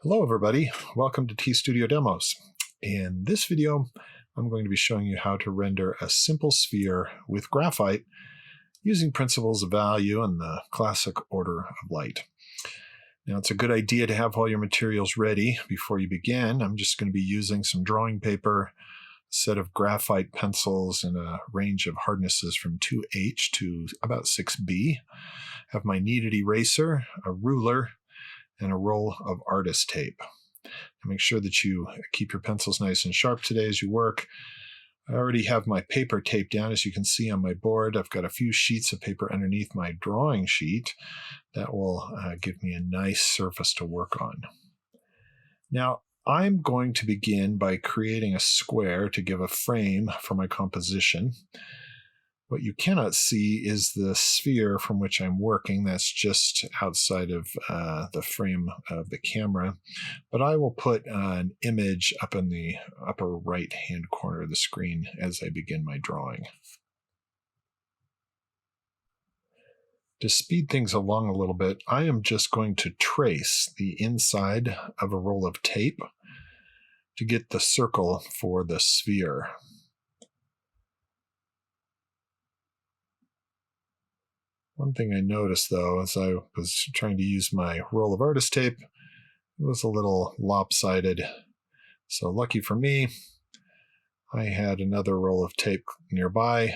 Hello everybody, welcome to T-Studio Demos. In this video, I'm going to be showing you how to render a simple sphere with graphite using principles of value and the classic order of light. Now it's a good idea to have all your materials ready before you begin. I'm just going to be using some drawing paper, a set of graphite pencils, and a range of hardnesses from 2H to about 6B. I have my kneaded eraser, a ruler, and a roll of artist tape. Make sure that you keep your pencils nice and sharp today as you work. I already have my paper taped down. As you can see on my board, I've got a few sheets of paper underneath my drawing sheet. That will give me a nice surface to work on. Now, I'm going to begin by creating a square to give a frame for my composition. What you cannot see is the sphere from which I'm working. That's just outside of the frame of the camera. But I will put an image up in the upper right-hand corner of the screen as I begin my drawing. To speed things along a little bit, I am just going to trace the inside of a roll of tape to get the circle for the sphere. One thing I noticed, though, as I was trying to use my roll of artist tape, it was a little lopsided. So lucky for me, I had another roll of tape nearby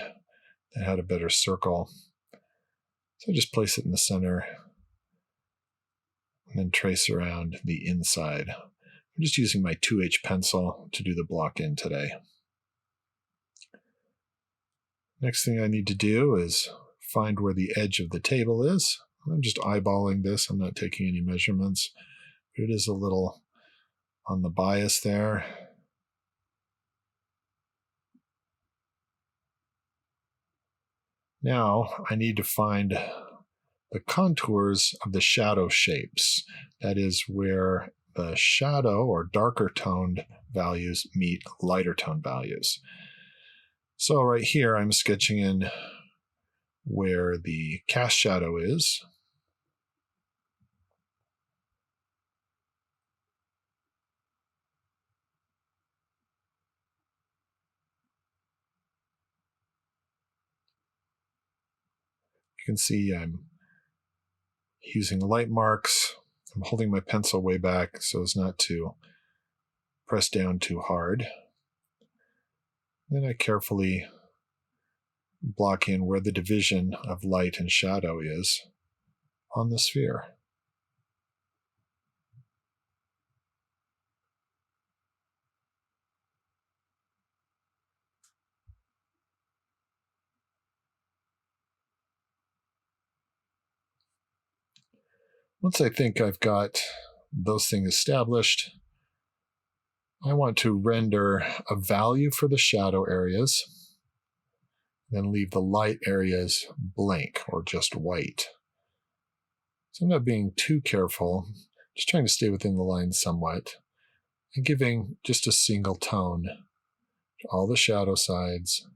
that had a better circle. So I just place it in the center and then trace around the inside. I'm just using my 2H pencil to do the block in today. Next thing I need to do is find where the edge of the table is. I'm just eyeballing this. I'm not taking any measurements. But it is a little on the bias there. Now I need to find the contours of the shadow shapes. That is where the shadow or darker toned values meet lighter toned values. So right here I'm sketching in where the cast shadow is. You can see I'm using light marks. I'm holding my pencil way back so as not to press down too hard. Then I carefully block in where the division of light and shadow is on the sphere. Once I think I've got those things established, I want to render a value for the shadow areas, then leave the light areas blank or just white. So I'm not being too careful, just trying to stay within the line somewhat, and giving just a single tone to all the shadow sides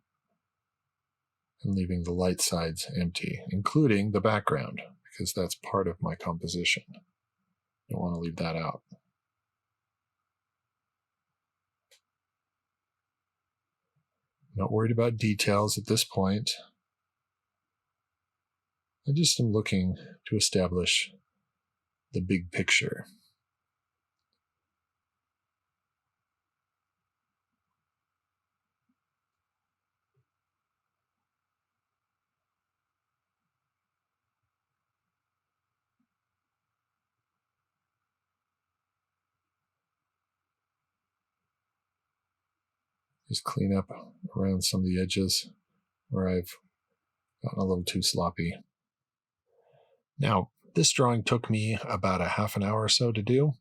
and leaving the light sides empty, including the background, because that's part of my composition. Don't want to leave that out. Not worried about details at this point. I just am looking to establish the big picture. Just clean up around some of the edges where I've gotten a little too sloppy. Now, this drawing took me about a half an hour or so to do,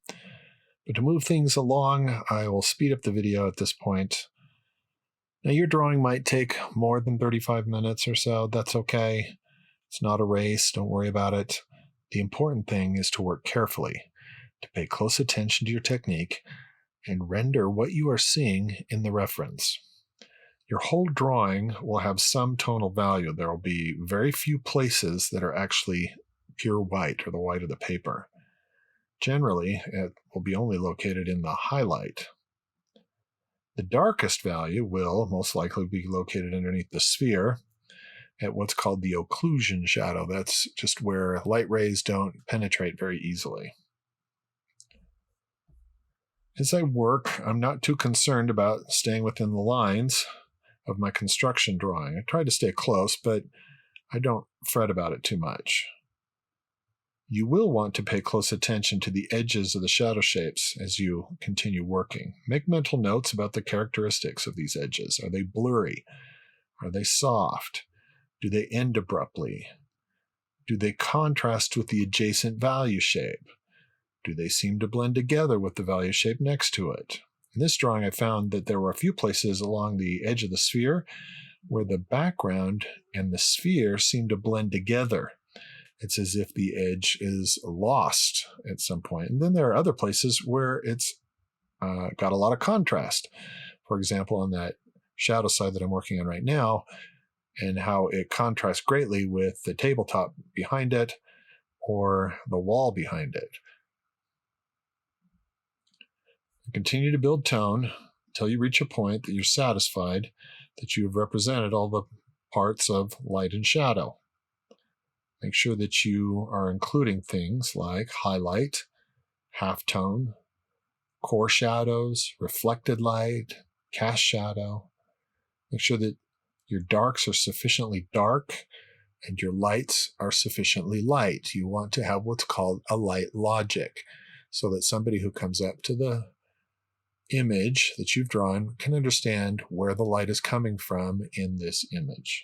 but to move things along, I will speed up the video at this point. Now, your drawing might take more than 35 minutes or so. That's okay. It's not a race. Don't worry about it. The important thing is to work carefully, to pay close attention to your technique, and render what you are seeing in the reference. Your whole drawing will have some tonal value. There will be very few places that are actually pure white or the white of the paper. Generally, it will be only located in the highlight. The darkest value will most likely be located underneath the sphere at what's called the occlusion shadow. That's just where light rays don't penetrate very easily. As I work, I'm not too concerned about staying within the lines of my construction drawing. I try to stay close, but I don't fret about it too much. You will want to pay close attention to the edges of the shadow shapes as you continue working. Make mental notes about the characteristics of these edges. Are they blurry? Are they soft? Do they end abruptly? Do they contrast with the adjacent value shape? Do they seem to blend together with the value shape next to it? In this drawing, I found that there were a few places along the edge of the sphere where the background and the sphere seem to blend together. It's as if the edge is lost at some point. And then there are other places where it's got a lot of contrast. For example, on that shadow side that I'm working on right now, and how it contrasts greatly with the tabletop behind it or the wall behind it. Continue to build tone until you reach a point that you're satisfied that you have represented all the parts of light and shadow. Make sure that you are including things like highlight, halftone, core shadows, reflected light, cast shadow. Make sure that your darks are sufficiently dark and your lights are sufficiently light. You want to have what's called a light logic so that somebody who comes up to the image that you've drawn can understand where the light is coming from in this image.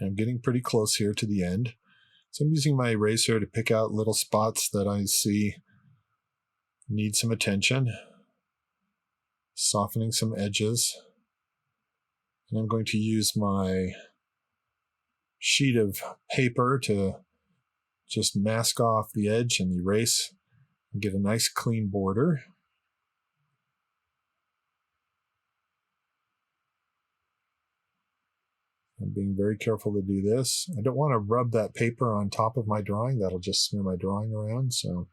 I'm getting pretty close here to the end. So I'm using my eraser to pick out little spots that I see need some attention, softening some edges. And I'm going to use my sheet of paper to just mask off the edge and erase and get a nice clean border. I'm being very careful to do this. I don't want to rub that paper on top of my drawing. That'll just smear my drawing around, so I'm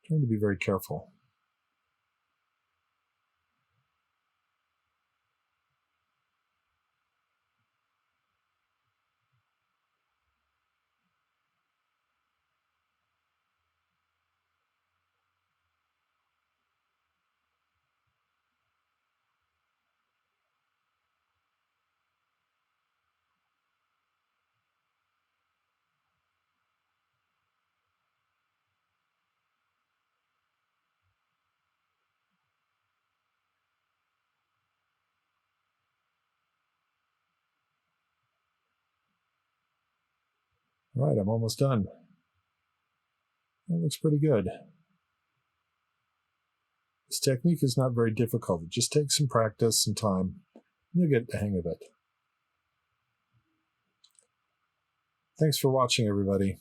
trying to be very careful. All right, I'm almost done. That looks pretty good. This technique is not very difficult. It just takes some practice and time. You'll get the hang of it. Thanks for watching, everybody.